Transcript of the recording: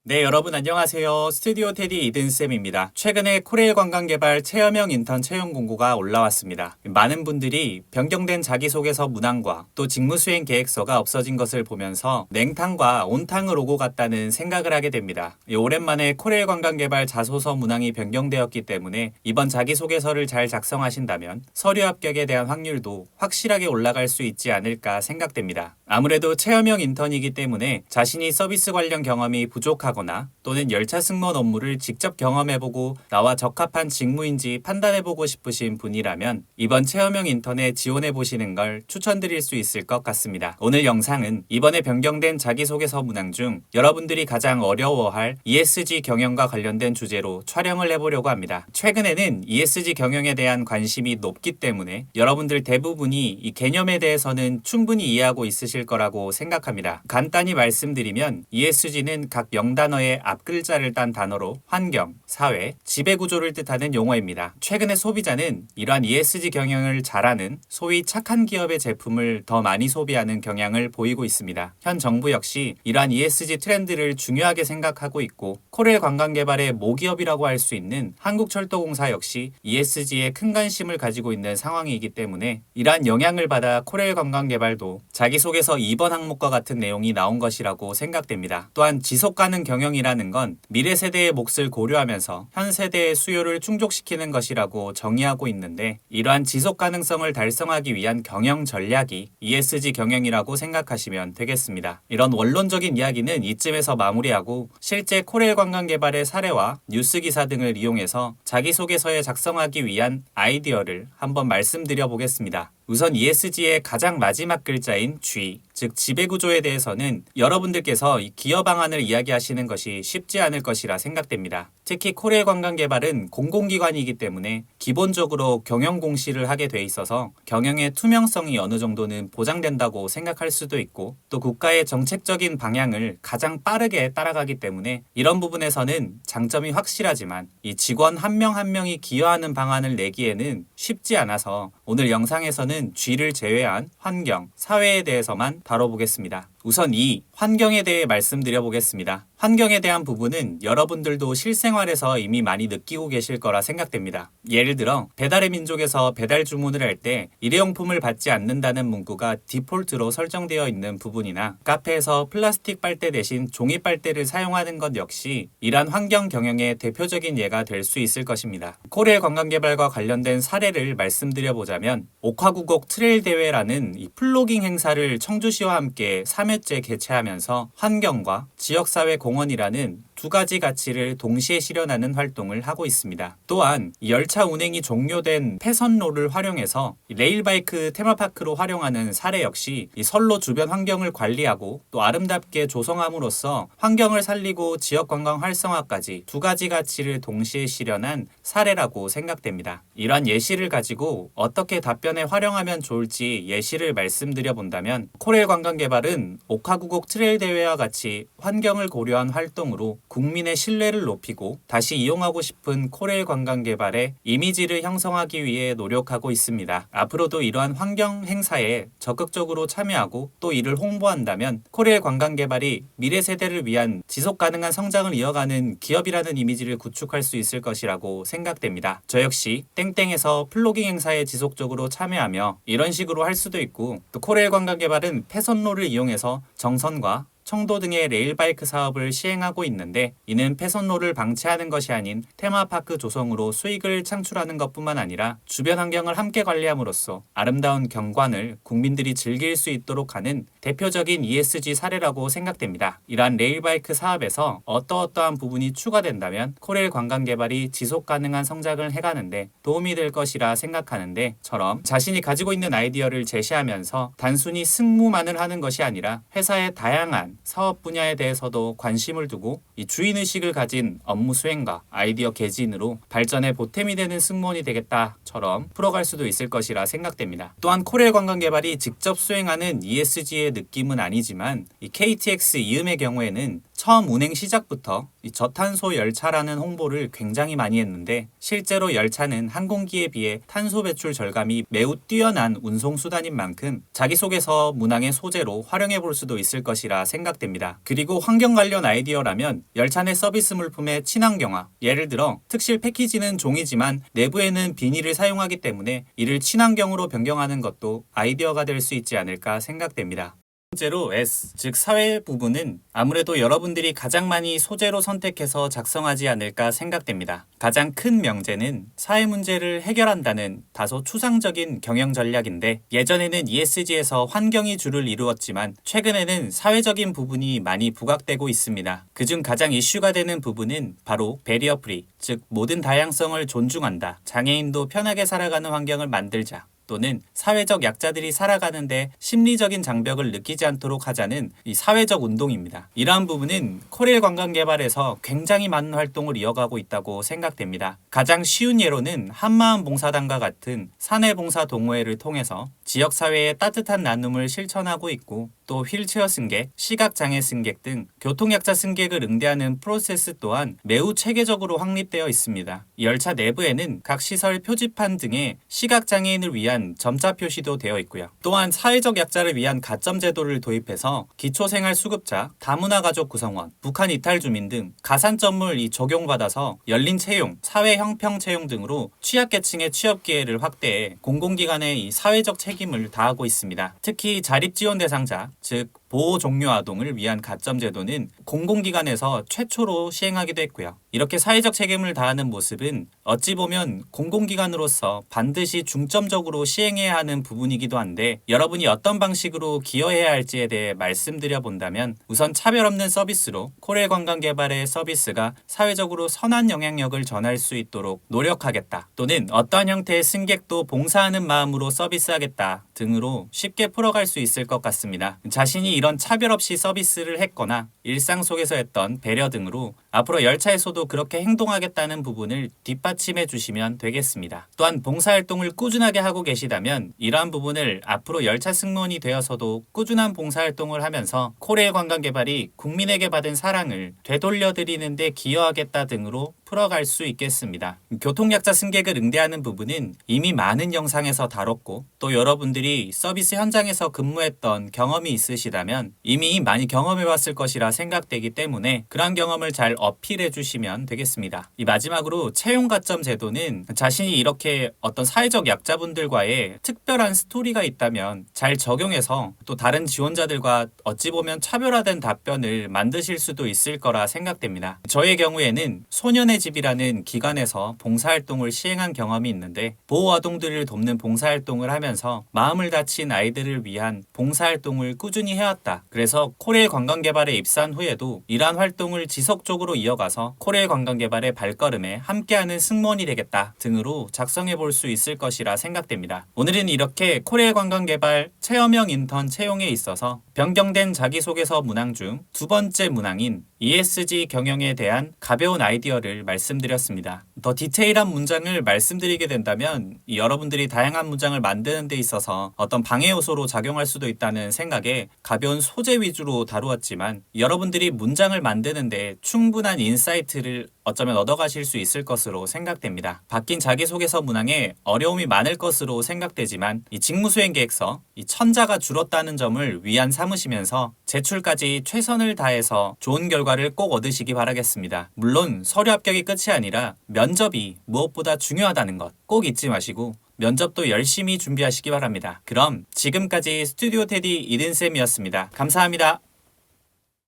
네, 여러분 안녕하세요. 스튜디오 테디 이든쌤입니다. 최근에 코레일 관광개발 체험형 인턴 채용 공고가 올라왔습니다. 많은 분들이 변경된 자기소개서 문항과 또 직무수행 계획서가 없어진 것을 보면서 냉탕과 온탕을 오고 갔다는 생각을 하게 됩니다. 오랜만에 코레일 관광개발 자소서 문항이 변경되었기 때문에 이번 자기소개서를 잘 작성하신다면 서류 합격에 대한 확률도 확실하게 올라갈 수 있지 않을까 생각됩니다. 아무래도 체험형 인턴이기 때문에 자신이 서비스 관련 경험이 부족하거나 또는 열차 승무원 업무를 직접 경험해보고 나와 적합한 직무인지 판단해보고 싶으신 분이라면 이번 체험형 인턴에 지원해보시는 걸 추천드릴 수 있을 것 같습니다. 오늘 영상은 이번에 변경된 자기소개서 문항 중 여러분들이 가장 어려워할 ESG 경영과 관련된 주제로 촬영을 해보려고 합니다. 최근에는 ESG 경영에 대한 관심이 높기 때문에 여러분들 대부분이 이 개념에 대해서는 충분히 이해하고 있으실 거라고 생각합니다. 간단히 말씀드리면 ESG는 각 영단어의 앞글자를 딴 단어로 환경, 사회, 지배구조를 뜻하는 용어입니다. 최근에 소비자는 이러한 ESG 경영을 잘하는 소위 착한 기업의 제품을 더 많이 소비하는 경향을 보이고 있습니다. 현 정부 역시 이러한 ESG 트렌드를 중요하게 생각하고 있고 코레일 관광개발의 모기업이라고 할 수 있는 한국철도공사 역시 ESG에 큰 관심을 가지고 있는 상황이기 때문에 이러한 영향을 받아 코레일 관광개발도 자기소개서 2번 항목과 같은 내용이 나온 것이라고 생각됩니다. 또한 지속가능 경영이라는 건 미래 세대의 몫을 고려하면서 현 세대의 수요를 충족시키는 것이라고 정의하고 있는데 이러한 지속 가능성을 달성하기 위한 경영 전략이 ESG 경영이라고 생각하시면 되겠습니다. 이런 원론적인 이야기는 이쯤에서 마무리하고 실제 코레일 관광개발의 사례와 뉴스 기사 등을 이용해서 자기소개서에 작성하기 위한 아이디어를 한번 말씀드려 보겠습니다. 우선 ESG의 가장 마지막 글자인 G, 즉 지배구조에 대해서는 여러분들께서 이 기여 방안을 이야기하시는 것이 쉽지 않을 것이라 생각됩니다. 특히 코레일 관광개발은 공공기관이기 때문에 기본적으로 경영 공시를 하게 돼 있어서 경영의 투명성이 어느 정도는 보장된다고 생각할 수도 있고 또 국가의 정책적인 방향을 가장 빠르게 따라가기 때문에 이런 부분에서는 장점이 확실하지만 이 직원 한 명 한 명이 기여하는 방안을 내기에는 쉽지 않아서 오늘 영상에서는 G를 제외한 환경, 사회에 대해서만 다뤄보겠습니다. 우선 이 환경에 대해 말씀드려 보겠습니다. 환경에 대한 부분은 여러분들도 실생활에서 이미 많이 느끼고 계실 거라 생각됩니다. 예를 들어 배달의 민족에서 배달 주문을 할 때 일회용품을 받지 않는다는 문구가 디폴트로 설정되어 있는 부분이나 카페에서 플라스틱 빨대 대신 종이 빨대를 사용하는 것 역시 이러한 환경 경영의 대표적인 예가 될 수 있을 것입니다. 코레일 관광개발과 관련된 사례를 말씀드려 보자면 옥화구곡 트레일 대회라는 이 플로깅 행사를 청주시와 함께 3회째 개최하면서 환경과 지역사회 공헌이라는 두 가지 가치를 동시에 실현하는 활동을 하고 있습니다. 또한 열차 운행이 종료된 폐선로를 활용해서 레일바이크 테마파크로 활용하는 사례 역시 이 선로 주변 환경을 관리하고 또 아름답게 조성함으로써 환경을 살리고 지역관광 활성화까지 두 가지 가치를 동시에 실현한 사례라고 생각됩니다. 이러한 예시를 가지고 어떻게 답변에 활용하면 좋을지 예시를 말씀드려 본다면 코레일 관광개발은 옥화구곡 트레일 대회와 같이 환경을 고려한 활동으로 국민의 신뢰를 높이고 다시 이용하고 싶은 코레일 관광개발의 이미지를 형성하기 위해 노력하고 있습니다. 앞으로도 이러한 환경 행사에 적극적으로 참여하고 또 이를 홍보한다면 코레일 관광개발이 미래 세대를 위한 지속 가능한 성장을 이어가는 기업이라는 이미지를 구축할 수 있을 것이라고 생각됩니다. 저 역시 땡땡에서 플로깅 행사에 지속적으로 참여하며 이런 식으로 할 수도 있고 또 코레일 관광개발은 폐선로를 이용해서 정선과 청도 등의 레일바이크 사업을 시행하고 있는데 이는 폐선로를 방치하는 것이 아닌 테마파크 조성으로 수익을 창출하는 것뿐만 아니라 주변 환경을 함께 관리함으로써 아름다운 경관을 국민들이 즐길 수 있도록 하는 대표적인 ESG 사례라고 생각됩니다. 이러한 레일바이크 사업에서 어떠어떠한 부분이 추가된다면 코레일 관광개발이 지속가능한 성장을 해가는데 도움이 될 것이라 생각하는데 처럼 자신이 가지고 있는 아이디어를 제시하면서 단순히 승무만을 하는 것이 아니라 회사의 다양한 사업 분야에 대해서도 관심을 두고 이 주인의식을 가진 업무 수행과 아이디어 개진으로 발전에 보탬이 되는 승무원이 되겠다처럼 풀어갈 수도 있을 것이라 생각됩니다. 또한 코레일 관광개발이 직접 수행하는 ESG의 느낌은 아니지만 이 KTX 이음의 경우에는 처음 운행 시작부터 이 저탄소 열차라는 홍보를 굉장히 많이 했는데 실제로 열차는 항공기에 비해 탄소 배출 절감이 매우 뛰어난 운송수단인 만큼 자기소개서 문항의 소재로 활용해 볼 수도 있을 것이라 생각됩니다. 그리고 환경 관련 아이디어라면 열차 내 서비스 물품의 친환경화, 예를 들어 특실 패키지는 종이지만 내부에는 비닐을 사용하기 때문에 이를 친환경으로 변경하는 것도 아이디어가 될 수 있지 않을까 생각됩니다. 번째로 S, 즉 사회 부분은 아무래도 여러분들이 가장 많이 소재로 선택해서 작성하지 않을까 생각됩니다. 가장 큰 명제는 사회 문제를 해결한다는 다소 추상적인 경영 전략인데 예전에는 ESG에서 환경이 주를 이루었지만 최근에는 사회적인 부분이 많이 부각되고 있습니다. 그중 가장 이슈가 되는 부분은 바로 베리어 프리, 즉 모든 다양성을 존중한다. 장애인도 편하게 살아가는 환경을 만들자. 또는 사회적 약자들이 살아가는데 심리적인 장벽을 느끼지 않도록 하자는 이 사회적 운동입니다. 이러한 부분은 코레일 관광개발에서 굉장히 많은 활동을 이어가고 있다고 생각됩니다. 가장 쉬운 예로는 한마음 봉사단과 같은 사내봉사 동호회를 통해서 지역사회의 따뜻한 나눔을 실천하고 있고 또 휠체어 승객, 시각장애 승객 등 교통약자 승객을 응대하는 프로세스 또한 매우 체계적으로 확립되어 있습니다. 열차 내부에는 각 시설 표지판 등의 시각장애인을 위한 점자 표시도 되어 있고요. 또한 사회적 약자를 위한 가점 제도를 도입해서 기초생활수급자, 다문화가족 구성원, 북한 이탈 주민 등 가산점을 적용받아서 열린 채용, 사회 형평 채용 등으로 취약계층의 취업 기회를 확대해 공공기관의 이 사회적 책임을 다하고 있습니다. 특히 자립지원 대상자, 즉 보호 종료 아동을 위한 가점 제도는 공공기관에서 최초로 시행하기도 했고요. 이렇게 사회적 책임을 다하는 모습은 어찌 보면 공공기관으로서 반드시 중점적으로 시행해야 하는 부분이기도 한데 여러분이 어떤 방식으로 기여해야 할지에 대해 말씀드려 본다면 우선 차별 없는 서비스로 코레일 관광개발의 서비스가 사회적으로 선한 영향력을 전할 수 있도록 노력하겠다. 또는 어떠한 형태의 승객도 봉사하는 마음으로 서비스하겠다 등으로 쉽게 풀어갈 수 있을 것 같습니다. 자신이 이런 차별 없이 서비스를 했거나 일상 속에서 했던 배려 등으로 앞으로 열차에서도 그렇게 행동하겠다는 부분을 뒷받침해 주시면 되겠습니다. 또한 봉사활동을 꾸준하게 하고 계시다면 이러한 부분을 앞으로 열차 승무원이 되어서도 꾸준한 봉사활동을 하면서 코레일 관광개발이 국민에게 받은 사랑을 되돌려드리는 데 기여하겠다 등으로 풀어갈 수 있겠습니다. 교통약자 승객을 응대하는 부분은 이미 많은 영상에서 다뤘고 또 여러분들이 서비스 현장에서 근무했던 경험이 있으시다면 이미 많이 경험해왔을 것이라 생각되기 때문에 그러한 경험을 잘 어필해 주시면 되겠습니다. 이 마지막으로 채용가점 제도는 자신이 이렇게 어떤 사회적 약자분들과의 특별한 스토리가 있다면 잘 적용해서 또 다른 지원자들과 어찌 보면 차별화된 답변을 만드실 수도 있을 거라 생각됩니다. 저의 경우에는 소년의 집이라는 기관에서 봉사활동을 시행한 경험이 있는데 보호아동들을 돕는 봉사활동을 하면서 마음을 다친 아이들을 위한 봉사활동을 꾸준히 해왔다. 그래서 코레일 관광개발에 입사한 후에도 이러한 활동을 지속적으로 이어가서 코레일 관광개발의 발걸음에 함께하는 승무원이 되겠다 등으로 작성해 볼 수 있을 것이라 생각됩니다. 오늘은 이렇게 코레일 관광개발 체험형 인턴 채용에 있어서 변경된 자기소개서 문항 중 두 번째 문항인 ESG 경영에 대한 가벼운 아이디어를 말씀드렸습니다. 더 디테일한 문장을 말씀드리게 된다면 여러분들이 다양한 문장을 만드는 데 있어서 어떤 방해 요소로 작용할 수도 있다는 생각에 가벼운 소재 위주로 다루었지만 여러분들이 문장을 만드는데 충분한 인사이트를 어쩌면 얻어가실 수 있을 것으로 생각됩니다. 바뀐 자기소개서 문항에 어려움이 많을 것으로 생각되지만 이 직무수행 계획서, 이 천자가 줄었다는 점을 위안 삼으시면서 제출까지 최선을 다해서 좋은 결과를 꼭 얻으시기 바라겠습니다. 물론 서류 합격이 끝이 아니라 면접이 무엇보다 중요하다는 것 꼭 잊지 마시고 면접도 열심히 준비하시기 바랍니다. 그럼 지금까지 스튜디오 테디 이든쌤이었습니다. 감사합니다.